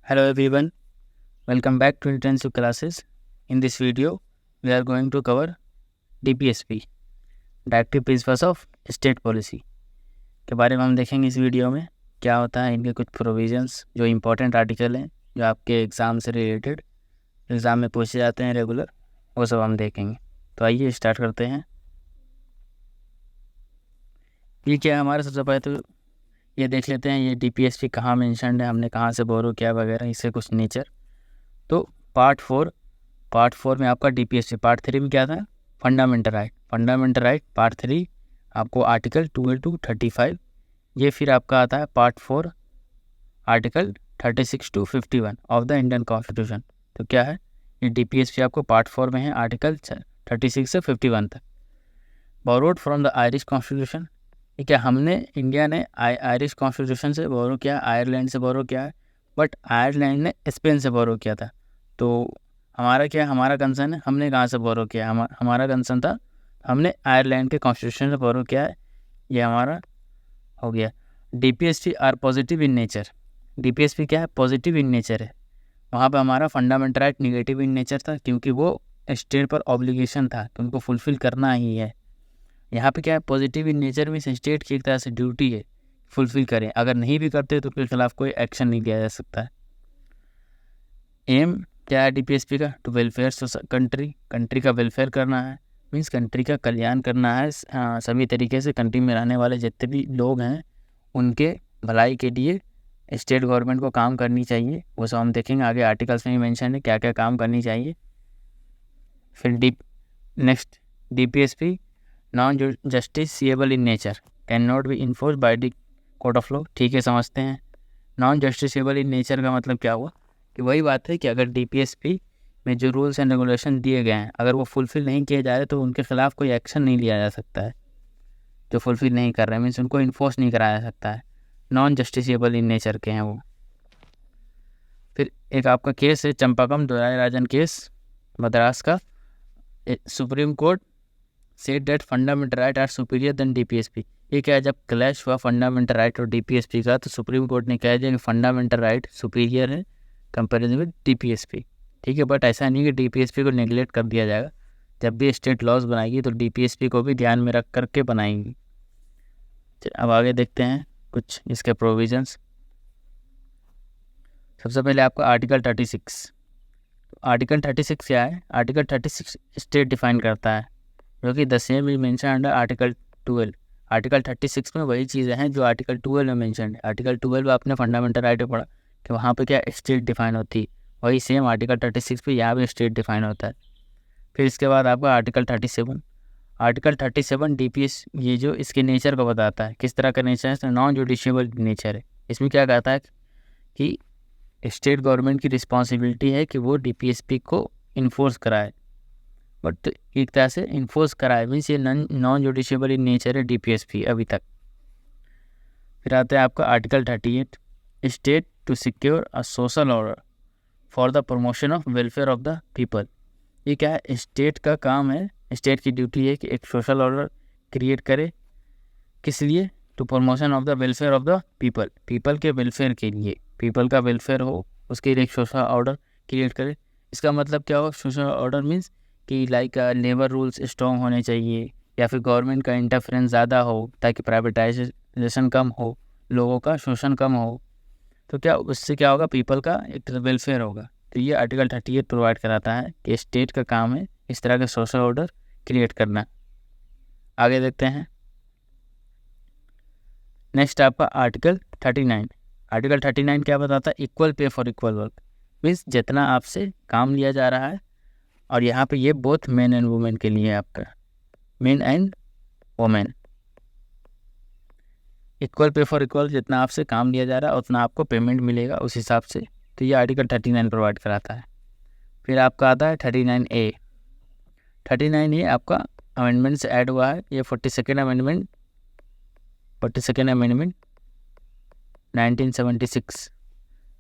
Hello everyone, welcome back to intensive classes. In this video, we are going to cover DPSP, Directive Principles of State Policy के बारे में हम देखेंगे इस video में। क्या होता है, इनके कुछ प्रोविजंस जो इम्पोर्टेंट आर्टिकल हैं, जो आपके एग्ज़ाम से रिलेटेड एग्ज़ाम में पूछे जाते हैं रेगुलर, वो सब हम देखेंगे। तो आइए स्टार्ट करते हैं। ये क्या है हमारा, सबसे पहले तो ये देख लेते हैं ये DPSP कहाँ मेंशन्ड है, हमने कहाँ से बोरो किया वगैरह, इससे कुछ नेचर। तो पार्ट फोर में आपका DPSP, पार्ट 3 में क्या था, फंडामेंटल राइट पार्ट 3 आपको आर्टिकल 12 to 35। ये फिर आपका आता है part 4 article 36 to 51 of the Indian constitution. तो क्या है, ये DPSP आपको पार्ट 4 में है, आर्टिकल 36 से 51 तक। Borrowed from the Irish constitution, ये क्या हमने इंडिया ने आयरिश कॉन्स्टिट्यूशन से बोरो किया, आयरलैंड से बोरो किया है, बट आयरलैंड ने स्पेन से बोरो किया था। तो हमारा क्या, हमारा कंसर्न है हमने कहाँ से बोरो किया, हमारा कंसर्न था हमने आयरलैंड के कॉन्स्टिट्यूशन से बोरो किया है, ये हमारा हो गया। DPSP are positive in nature, DPSP क्या है, पॉजिटिव इन नेचर है। वहाँ पे हमारा fundamental right negative in nature था, क्योंकि वो स्टेट पर ऑब्लिगेशन था कि उनको फुलफिल करना ही है। यहाँ पे क्या है, पॉजिटिव इन नेचर में स्टेट की एक तरह से ड्यूटी है फुलफिल करें, अगर नहीं भी करते तो उसके खिलाफ कोई एक्शन नहीं लिया जा सकता है। एम क्या है DPSP का, टू वेलफेयर कंट्री का वेलफेयर करना है, मीन्स कंट्री का कल्याण करना है। सभी तरीके से कंट्री में रहने वाले जितने भी लोग हैं उनके भलाई के लिए स्टेट गवर्नमेंट को काम करनी चाहिए। वो सब हम देखेंगे आगे, आर्टिकल्स में ही मेंशन है क्या क्या काम करनी चाहिए। फिर next DPSP non justiciable in nature, can not be enforce by the court of law. ठीक है, समझते हैं नॉन जस्टिसिएबल इन नेचर का मतलब क्या हुआ, कि वही बात है कि अगर DPSP में जो रूल्स एंड रेगुलेशन दिए गए हैं, अगर वो फुलफ़िल नहीं किए जा रहे तो उनके खिलाफ कोई एक्शन नहीं लिया जा सकता है। जो फुलफ़िल नहीं कर रहे मीन्स उनको इन्फोर्स नहीं कराया जा सकता है, नॉन जस्टिसिएबल इन नेचर के हैं वो। फिर एक आपका केस है चंपाकम दोरायराजन केस मद्रास का, Supreme Court said that fundamental right are superior than DPSP। ये क्या है, जब क्लैश हुआ फंडामेंटल राइट और DPSP का, तो सुप्रीम कोर्ट ने कह दिया कि फंडामेंटल राइट सुपीरियर है कंपेरिजन विद DPSP। ठीक है, बट ऐसा नहीं कि DPSP को नेगलेक्ट कर दिया जाएगा। जब भी स्टेट लॉज बनाएगी तो DPSP को भी ध्यान में रख करके बनाएंगी। अब आगे देखते हैं कुछ इसके प्रोविजंस। सबसे पहले आपका आर्टिकल 36। तो आर्टिकल 36 क्या है, आर्टिकल 36 स्टेट डिफाइन करता है, जो कि the same is mention under article 12। Article 36 में वही चीज़ें हैं जो आर्टिकल 12 में मेंशन है। आर्टिकल 12 में आपने फंडामेंटल राइट में पढ़ा कि वहाँ पे क्या स्टेट डिफाइन होती है, वही सेम आर्टिकल 36 पे यहाँ भी स्टेट डिफाइन होता है। फिर इसके बाद आपका आर्टिकल 37। आर्टिकल 37 DPS ये जो इसके नेचर को बताता है, किस तरह का नेचर है, नॉन जुडिशियबल नेचर है। इसमें क्या कहता है कि स्टेट गवर्नमेंट की रिस्पॉन्सिबिलिटी है कि वो DPSP को इन्फोर्स कराए, बट एक तरह से इन्फोर्स कराए मीन्स ये नॉन जुडिशियबल इन नेचर है DPSP अभी तक। फिर आता है आपका article 38, state to secure a social order for the promotion of welfare of the people. ये क्या है, स्टेट का काम है, स्टेट की ड्यूटी है कि एक सोशल ऑर्डर क्रिएट करे, किस लिए, to promotion of the welfare of the people, people के वेलफेयर के लिए, पीपल का वेलफेयर हो उसके लिए एक सोशल ऑर्डर क्रिएट करे। इसका मतलब क्या होगा, सोशल ऑर्डर मीन्स कि लाइक लेबर रूल्स स्ट्रॉन्ग होने चाहिए, या फिर गवर्नमेंट का इंटरफेरेंस ज़्यादा हो ताकि प्राइवेटाइजेशन कम हो, लोगों का शोषण कम हो। तो क्या उससे क्या होगा, पीपल का एक वेलफेयर होगा। तो ये आर्टिकल 38 प्रोवाइड कराता है कि स्टेट का काम है इस तरह के सोशल ऑर्डर क्रिएट करना। आगे देखते हैं नेक्स्ट आपका आर्टिकल 39। आर्टिकल 39 क्या बताता है, equal pay for equal work, means जितना आपसे काम लिया जा रहा है, और यहाँ पे ये बोथ मेन एंड वुमेन के लिए, आपका main and women, equal pay for equal, जितना आपसे काम लिया जा रहा है उतना आपको पेमेंट मिलेगा उस हिसाब से। तो ये आर्टिकल 39 प्रोवाइड कराता है। फिर आपका आता है 39A। 39A आपका अमेंडमेंट से ऐड हुआ है, ये 42nd अमेंडमेंट 1976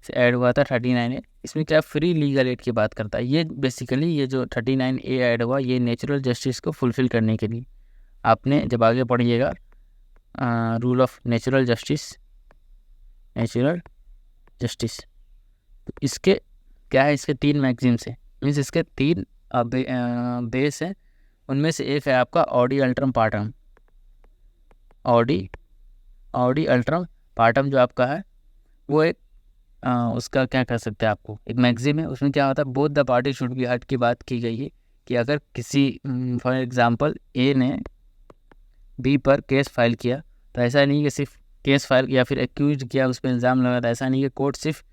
से ऐड हुआ था 39A। इसमें क्या फ्री लीगल एड की बात करता है। ये बेसिकली ये जो 39A ऐड हुआ, ये नेचुरल जस्टिस को फुलफ़िल करने के लिए, आपने जब आगे पढ़िएगा रूल ऑफ नेचुरल जस्टिस तो इसके क्या है, इसके 3 मैगजीम्स हैं, मीन्स इसके 3 बेस हैं। उनमें से एक है आपका ऑडी अल्ट्रम पार्टम। ऑडी अल्ट्रम पार्टम जो आपका है वो एक उसका क्या कर सकते हैं आपको, एक मैगजीम है। उसमें क्या होता है, both the party should be heard की बात की गई है कि अगर किसी फॉर एग्जांपल ए ने बी पर केस फाइल किया, तो ऐसा नहीं कि सिर्फ केस फाइल या फिर एक्यूज किया, उस पर इल्ज़ाम लगा, था ऐसा नहीं कि कोर्ट सिर्फ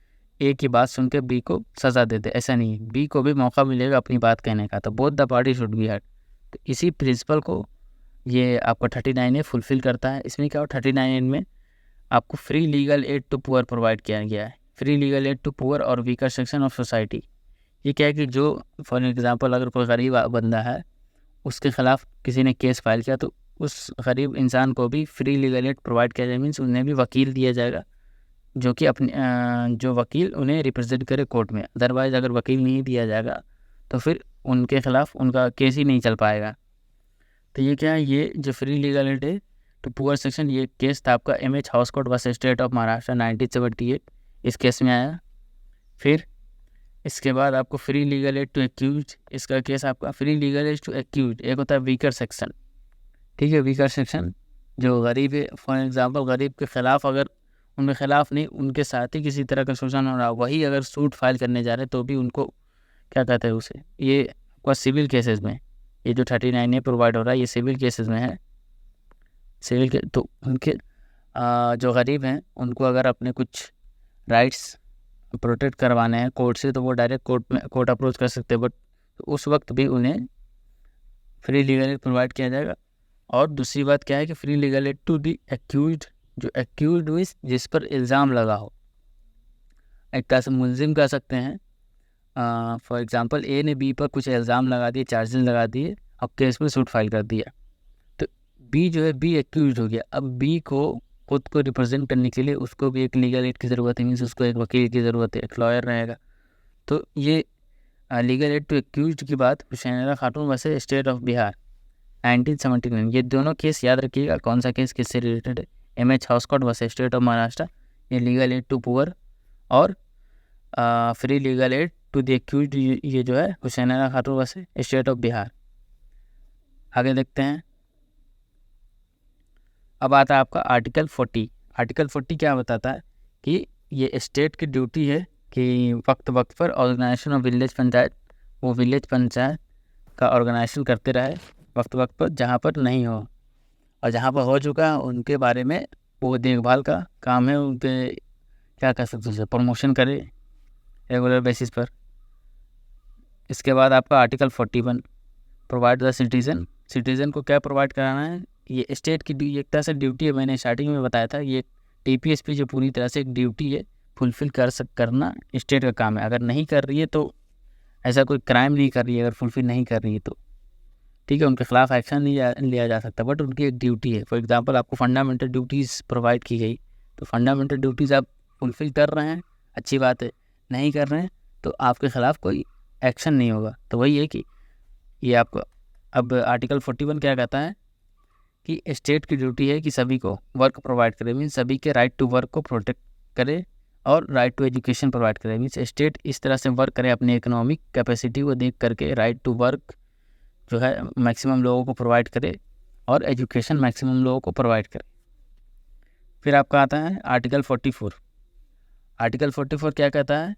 ए की बात सुन के बी को सज़ा दे दे, ऐसा नहीं है। बी को भी मौका मिलेगा अपनी बात कहने का। तो both the party should be heard, तो इसी प्रिंसिपल को ये आपका 39A फुलफ़िल करता है। इसमें क्या हो, 39A में आपको free legal aid to poor provide किया गया है। Free legal aid to poor और वीकर सेक्शन ऑफ सोसाइटी। ये क्या है कि जो फॉर एग्जांपल अगर कोई गरीब बंदा है, उसके खिलाफ किसी ने केस फाइल किया, तो उस गरीब इंसान को भी फ्री लीगल एड प्रोवाइड किया जाएगा। मीन्स उन्हें भी वकील दिया जाएगा जो कि अपने जो वकील उन्हें रिप्रेजेंट करे कोर्ट में। अदरवाइज़ अगर वकील नहीं दिया जाएगा तो फिर उनके खिलाफ उनका केस ही नहीं चल पाएगा। तो ये क्या है, ये जो फ्री लीगल एड है तो पुअर सेक्शन, ये केस था आपका MH Hoskot versus state of Maharashtra 1978, इस केस में आया। फिर इसके बाद आपको free legal aid to accused, इसका केस आपका free legal aid to accused. एक होता है वीकर सेक्शन, ठीक है। वीकर सेक्शन जो गरीब है, फॉर एग्जांपल गरीब के खिलाफ, अगर उनके खिलाफ नहीं, उनके साथ ही किसी तरह का शोषण हो रहा, वही अगर सूट फाइल करने जा रहे तो भी उनको क्या कहते हैं उसे, ये आपका सिविल केसेस में, ये जो 39A प्रोवाइड हो रहा है ये सिविल केसेस में है। सिविल के तो उनके जो गरीब हैं उनको अगर अपने कुछ राइट्स प्रोटेक्ट करवाने हैं कोर्ट से, तो वो डायरेक्ट कोर्ट अप्रोच कर सकते हैं, बट उस वक्त भी उन्हें फ्री लीगल एड प्रोवाइड किया जाएगा। और दूसरी बात क्या है कि free legal aid to the accused, जो एक्यूज्ड हुई जिस पर इल्ज़ाम लगा हो, एक तरह से मुलजिम कह सकते हैं। फॉर एग्जांपल ए ने बी पर कुछ इल्ज़ाम लगा दिए, चार्जेस लगा दिए, अब केस में सूट फाइल कर दिया, तो बी जो है, बी एक्यूज्ड हो गया। अब बी को खुद को रिप्रेजेंट करने के लिए उसको भी एक लीगल एड की ज़रूरत है, मीन्स उसको एक वकील की ज़रूरत है, एक लॉयर रहेगा। तो ये लीगल एड टू एक्यूज्ड की बात हुसैन खातून वैसे स्टेट ऑफ बिहार 1979, ये दोनों केस याद रखिएगा, कौन सा केस किससे रिलेटेड है। MH Hoskot versus state of Maharashtra, ये लीगल एड टू पुअर और free legal aid to the accused, ये जो है हुसैन खातून वर्सेस स्टेट ऑफ बिहार। आगे देखते हैं। अब आता है आपका आर्टिकल 40। आर्टिकल 40 क्या बताता है कि ये स्टेट की ड्यूटी है कि वक्त वक्त पर ऑर्गेनाइजेशन ऑफ विलेज पंचायत, वो विलेज पंचायत का ऑर्गेनाइजेशन करते रहे वक्त वक्त पर, जहाँ पर नहीं हो, और जहाँ पर हो चुका है उनके बारे में वो देखभाल का काम है, उनके क्या कर सकते हैं, प्रमोशन करे रेगुलर बेसिस पर। इसके बाद आपका आर्टिकल 41 प्रोवाइड द सिटीज़न को क्या प्रोवाइड कराना है, ये स्टेट की एक तरह से ड्यूटी है। मैंने स्टार्टिंग में बताया था, ये TPSP जो पूरी तरह से एक ड्यूटी है, फुलफ़िल करना स्टेट का काम है। अगर नहीं कर रही है तो ऐसा कोई क्राइम नहीं कर रही है, अगर फुलफ़िल नहीं कर रही है तो ठीक है, उनके खिलाफ एक्शन नहीं लिया जा सकता, बट उनकी एक ड्यूटी है। फॉर एग्जांपल आपको फंडामेंटल ड्यूटीज़ प्रोवाइड की गई, तो फंडामेंटल ड्यूटीज़ आप फुलफ़िल कर रहे हैं, अच्छी बात है। नहीं कर रहे हैं तो आपके खिलाफ कोई एक्शन नहीं होगा। तो वही है कि ये आपको अब आर्टिकल 41 क्या कहता है कि स्टेट की ड्यूटी है कि सभी को वर्क प्रोवाइड करे, मीन्स सभी के राइट टू वर्क को प्रोटेक्ट करे और राइट टू एजुकेशन प्रोवाइड करे। मीन्स स्टेट इस तरह से वर्क करे, अपनी इकोनॉमिक कैपेसिटी को देख करके राइट टू वर्क जो है मैक्सिमम लोगों को प्रोवाइड करे और एजुकेशन मैक्सिमम लोगों को प्रोवाइड करे। फिर आपका आता है आर्टिकल 44। आर्टिकल 44 क्या कहता है,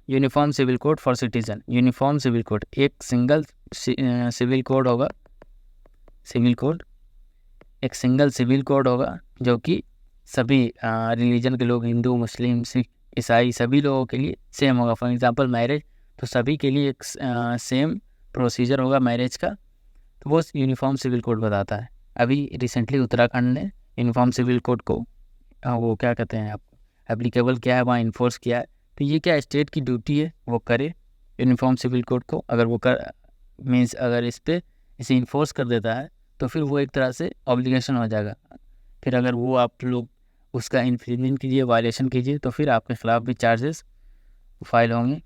uniform civil code for citizen. Uniform civil code, एक सिंगल सिविल कोड होगा, सिविल कोड, एक सिंगल सिविल कोड होगा जो कि सभी रिलीजन के लोग, हिंदू, मुस्लिम, सिख, ईसाई, सभी लोगों के लिए सेम होगा। फॉर एग्जांपल मैरिज, तो सभी के लिए एक सेम प्रोसीजर होगा मैरिज का, तो वो यूनिफॉर्म सिविल कोड बताता है। अभी रिसेंटली उत्तराखंड ने यूनिफॉर्म सिविल कोड को वो क्या कहते हैं आप एप्लीकेबल किया है, वहाँ इन्फोर्स किया है। तो ये क्या स्टेट की ड्यूटी है वो करे यूनिफॉर्म सिविल कोड को, अगर वो कर मीन्स अगर इसे इन्फोर्स कर देता है तो फिर वो एक तरह से ऑब्लिगेशन हो जाएगा। फिर अगर वो आप लोग उसका इन्फ्रिंजमेंट कीजिए, वायलेशन कीजिए, तो फिर आपके खिलाफ भी चार्जेस फाइल होंगे।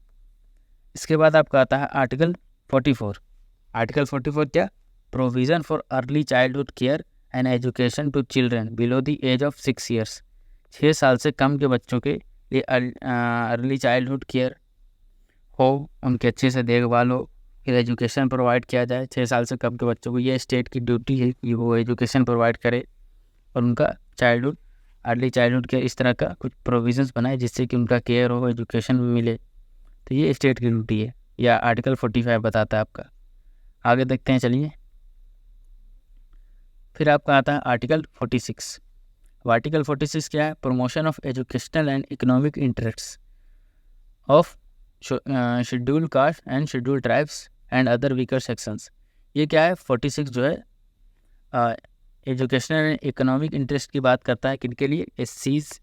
इसके बाद आपका आता है आर्टिकल 44। आर्टिकल 44 क्या, provision for early childhood care and education to children below the age of 6 years. 6 साल से कम के बच्चों के ये अर्ली चाइल्डहुड केयर हो, उनकी अच्छे से देखभाल हो, फिर एजुकेशन प्रोवाइड किया जाए 6 साल से कम के बच्चों को। ये स्टेट की ड्यूटी है कि वो एजुकेशन प्रोवाइड करे और उनका अर्ली चाइल्डहुड केयर इस तरह का कुछ प्रोविजंस बनाए जिससे कि उनका केयर हो, एजुकेशन मिले। तो ये स्टेट की ड्यूटी है, या आर्टिकल 45 बताता है आपका। आगे देखते हैं, चलिए। फिर आपका आता है आर्टिकल 46। आर्टिकल 46 क्या है? Promotion of educational and economic interest of schedule caste and schedule tribes and other weaker sections. ये क्या है? 46 जो है एजुकेशनल एंड इकोनॉमिक इंटरेस्ट की बात करता है। किनके लिए? एससीज,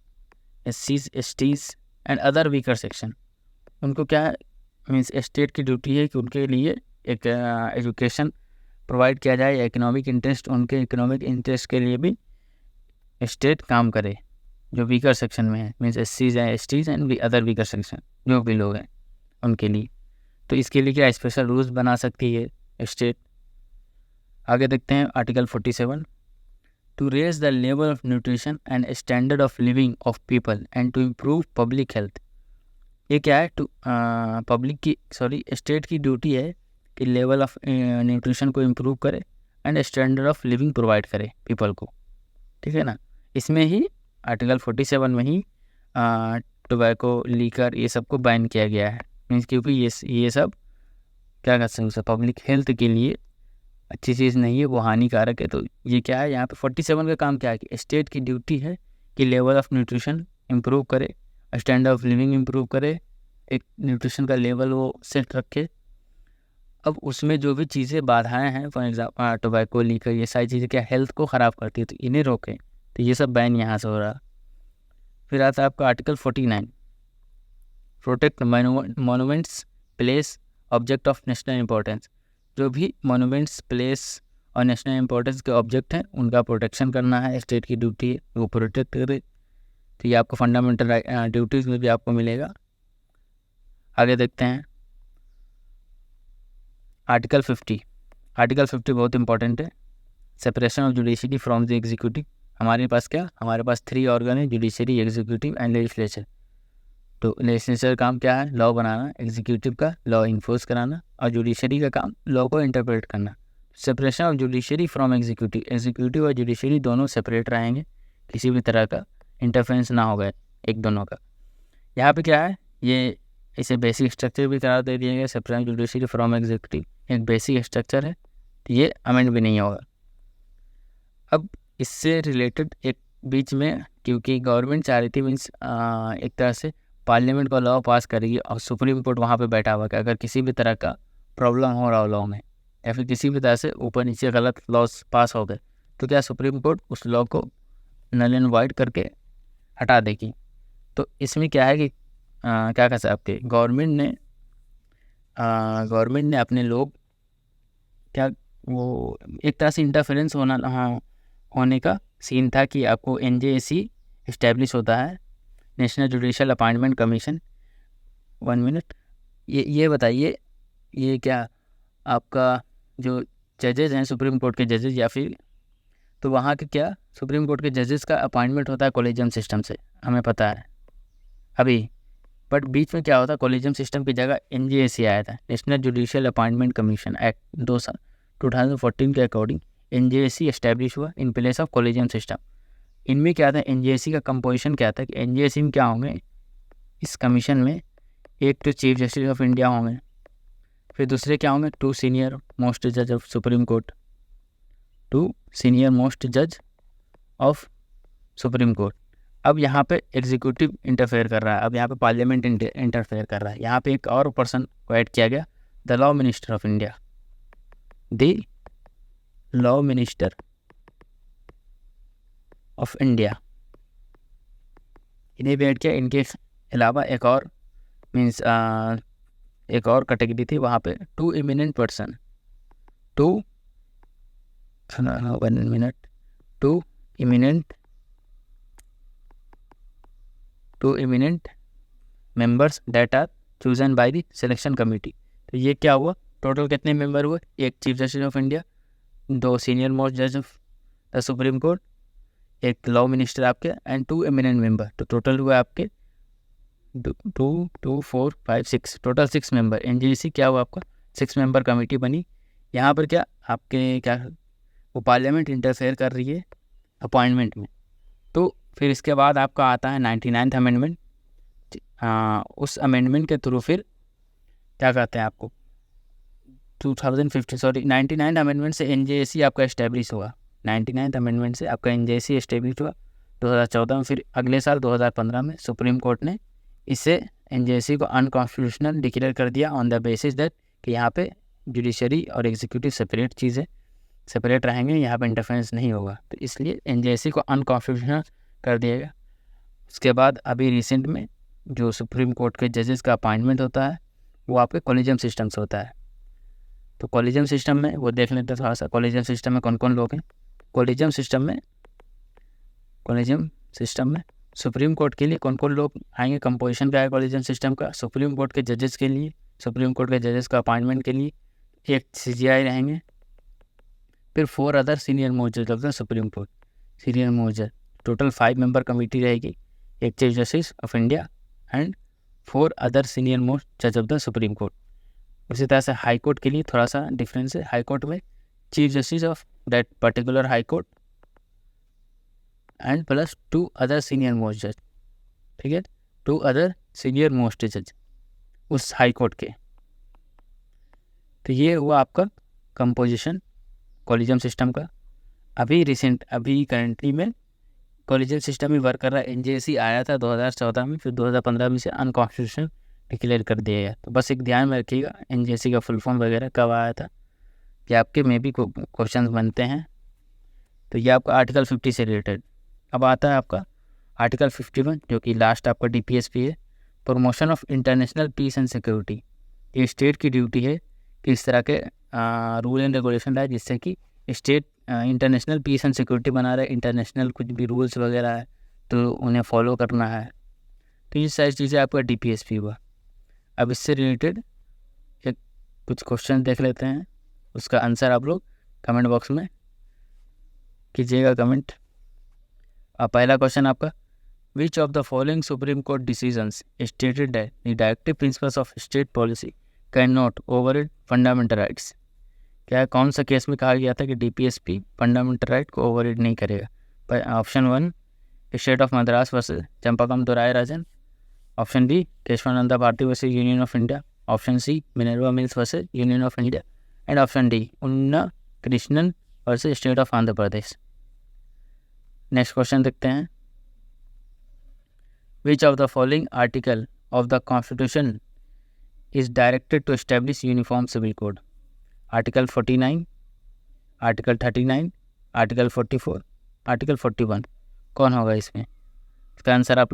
STs and other weaker section. उनको क्या है, मीन्स स्टेट की ड्यूटी है कि उनके लिए एक एजुकेशन प्रोवाइड किया जाए, या इकोनॉमिक इंटरेस्ट, उनके इकोनॉमिक इंटरेस्ट के लिए भी स्टेट काम करे जो वीकर सेक्शन में है, मीन्स एससीज and STs and other weaker section जो भी लोग हैं उनके लिए। तो इसके लिए क्या स्पेशल रूल्स बना सकती है स्टेट। आगे देखते हैं article 47। To raise the level of nutrition and standard of living of people and to improve public health. ये क्या है? स्टेट की ड्यूटी है कि लेवल ऑफ न्यूट्रिशन को इम्प्रूव करे and standard of living provide करे पीपल को, ठीक है ना। इसमें ही आर्टिकल 47 में ही टोबैको, लीकर ये सब को बैन किया गया है, मीन्स क्योंकि ये सब क्या कर सकते हैं, पब्लिक हेल्थ के लिए अच्छी चीज़ नहीं है, वो हानिकारक है। तो ये क्या है, यहाँ पे 47 का काम क्या है कि स्टेट की ड्यूटी है कि लेवल ऑफ न्यूट्रिशन इम्प्रूव करे, स्टैंडर्ड ऑफ लिविंग इम्प्रूव करे, एक न्यूट्रिशन का लेवल वो सेट रखे। अब उसमें जो भी चीज़ें बाधाएं हैं, फॉर एग्जाम्पल टोबैको, लीकर, ये सारी चीज़ें क्या हेल्थ को ख़राब करती है, तो इन्हें रोकें। तो ये सब बैन यहाँ से हो रहा। फिर आता है आपका article 49। Protect monuments, place, object of national importance. जो भी मोनूमेंट्स, प्लेस और नेशनल इंपॉर्टेंस के ऑब्जेक्ट हैं उनका प्रोटेक्शन करना है, स्टेट की ड्यूटी है, वो प्रोटेक्ट करे। तो ये आपको फंडामेंटल ड्यूटीज़ में भी आपको मिलेगा। आगे देखते हैं आर्टिकल 50। आर्टिकल 50 बहुत इंपॉर्टेंट है। Separation of judiciary from the executive. हमारे पास 3 ऑर्गन है, जुडिशरी, एग्जीक्यूटिव एंड लेजिस्लेचर। तो लेजिस्लेचर का काम क्या है? लॉ बनाना, एग्जीक्यूटिव का लॉ इन्फोर्स कराना, और जुडिशरी का काम लॉ को इंटरप्रेट करना। Separation of judiciary from executive, executive और जुडिशरी दोनों सेपरेट रहेंगे, किसी भी तरह का इंटरफेरेंस ना होगा एक दोनों का। यहाँ पे क्या है, ये इसे बेसिक स्ट्रक्चर भी करार दे दिया गया। Separation of judiciary from executive एक बेसिक स्ट्रक्चर है, तो ये अमेंड भी नहीं होगा। अब इससे रिलेटेड एक बीच में, क्योंकि गवर्नमेंट चाह रही थी, मीन्स एक तरह से पार्लियामेंट का लॉ पास करेगी और सुप्रीम कोर्ट वहाँ पे बैठा हुआ कि अगर किसी भी तरह का प्रॉब्लम हो रहा हो लॉ में, या फिर किसी भी तरह से ऊपर नीचे गलत लॉस पास हो गए, तो क्या सुप्रीम कोर्ट उस लॉ को नल एंड वाइड करके हटा देगी। तो इसमें क्या है कि क्या कह सकते हैं, गवर्नमेंट ने अपने लोग क्या, वो एक तरह से इंटरफेरेंस होने का सीन था कि आपको NJAC इस्टेब्लिश होता है, national judicial appointment commission. 1 minute, ये बताइए, ये क्या आपका जो जजेज हैं सुप्रीम कोर्ट के जजेज, या फिर तो वहाँ के क्या सुप्रीम कोर्ट के जजेस का अपॉइंटमेंट होता है कॉलेजियम सिस्टम से, हमें पता है अभी। बट बीच में क्या होता है, कॉलेजियम सिस्टम की जगह NJAC आया था, national judicial appointment commission act 2014 के अकॉर्डिंग NJAC एस्टैब्लिश हुआ in place of collegium system. इनमें क्या था, NJAC का कंपोजिशन क्या था कि NJAC में क्या होंगे इस कमीशन में, एक तो चीफ जस्टिस ऑफ इंडिया होंगे, फिर दूसरे क्या होंगे 2 सीनियर मोस्ट जज of supreme court, 2 senior most जज ऑफ सुप्रीम कोर्ट। अब यहाँ पे एग्जीक्यूटिव इंटरफेयर कर रहा है, अब यहाँ पे पार्लियामेंट इंटरफेयर कर रहा है। यहाँ पे एक और पर्सन को ऐड किया गया, the law minister of India, the law minister of India, इन्हें भी ऐड किया। इनके अलावा एक और मीन्स एक और कैटेगरी थी वहाँ पे, 2 eminent person, 2 eminent members that are chosen by the selection committee. तो ये क्या हुआ, टोटल कितने मेंबर हुए, एक chief justice of India, 2 senior most जज ऑफ द सुप्रीम कोर्ट, एक लॉ मिनिस्टर आपके, एंड 2 एमिनेंट मेंबर। तो टोटल हुए आपके 2 2 4 5 6 टोटल 6 मेंबर एनजेसी क्या हुआ आपका 6 मेंबर कमेटी बनी। यहाँ पर क्या आपके क्या वो पार्लियामेंट इंटरफेयर कर रही है अपॉइंटमेंट में। तो फिर इसके बाद आपका आता है 99th अमेंडमेंट। उस अमेंडमेंट के थ्रू फिर क्या कहते हैं आपको 99th अमेंडमेंट से एनजेसी आपका इस्टेब्लिश हुआ। 99th अमेंडमेंट से आपका एनजेसी इस्टेब्लिश हुआ 2014 में। फिर अगले साल 2015 में सुप्रीम कोर्ट ने इसे एनजेसी को अनकॉन्स्टिट्यूशनल डिक्लेयर कर दिया ऑन द बेसिस दैट कि यहाँ पे जुडिशरी और एग्जीक्यूटिव सेपरेट चीज़ें सेपरेट रहेंगे, यहाँ पे इंटरफेरेंस नहीं होगा, तो इसलिए एनजेसी को अनकॉन्स्टिट्यूशनल कर दिया गया। उसके बाद अभी रिसेंट में जो सुप्रीम कोर्ट के जजेस का अपॉइंटमेंट होता है वो आपके कॉलेजियम सिस्टम से होता है। तो कॉलेजियम सिस्टम में वो देख लेते हैं थोड़ा सा, कॉलेजियम सिस्टम में कौन कौन लोग हैं। कॉलेजियम सिस्टम में सुप्रीम कोर्ट के लिए कौन कौन लोग आएंगे, कंपोजिशन क्या है कॉलेजियम सिस्टम का। सुप्रीम कोर्ट के जजेस के लिए, सुप्रीम कोर्ट के जजेस का अपॉइंटमेंट के लिए एक सीजीआई रहेंगे, फिर 4 अदर सीनियर मोस्ट जज of the supreme court, senior most जज। टोटल 5 मेंबर कमेटी रहेगी, एक chief justice of India and 4 other senior most जज ऑफ द सुप्रीम कोर्ट। उसी तरह से हाई कोर्ट के लिए थोड़ा सा डिफरेंस है। हाई कोर्ट में chief justice of that particular high court and plus 2 other senior most जज, ठीक है, 2 अदर सीनियर मोस्ट जज उस हाई कोर्ट के। तो ये हुआ आपका कंपोजिशन कॉलेजियम सिस्टम का। अभी करंटली में कॉलेजियम सिस्टम ही वर्क कर रहा है। एनजेसी आया था 2014 में, फिर 2015 में से अनकॉन्स्टिट्यूशनल डिक्लेयर कर दिया गया। तो बस एक ध्यान में रखिएगा एनजेसी का फुल फॉर्म वगैरह कब आया था, कि आपके में भी क्वेश्चन बनते हैं। तो ये आपका आर्टिकल 50 से रिलेटेड। अब आता है आपका आर्टिकल 51 जो कि लास्ट आपका डीपीएसपी है, promotion of international peace and security. ये स्टेट की ड्यूटी है कि इस तरह के रूल एंड रेगुलेशन लाए जिससे कि state international peace and security बना रहे। इंटरनेशनल कुछ भी रूल्स वगैरह है तो उन्हें फॉलो करना है। तो ये सारी चीज़ें आपका डीपीएसपी हुआ। अब इससे रिलेटेड एक कुछ क्वेश्चन देख लेते हैं, उसका आंसर आप लोग कमेंट बॉक्स में कीजिएगा कमेंट। अब पहला क्वेश्चन आपका, विच of the following supreme court decisions stated that the directive principles of state policy can not override fundamental rights. क्या है, कौन सा केस में कहा गया था कि डीपीएसपी फंडामेंटल राइट को ओवरराइड नहीं करेगा। Option 1 state of Madras versus Champakam Dorai Rajan, option B Kesavananda Bharati versus union of India, option C Minerva Mills versus union of India and option D Unni Krishnan versus state of Andhra Pradesh. Next question देखते हैं, which of the following article of the constitution is directed to establish uniform civil code. Article 49, article 39, article 44, article 41, कौन होगा इसमें। इसका answer आप लोग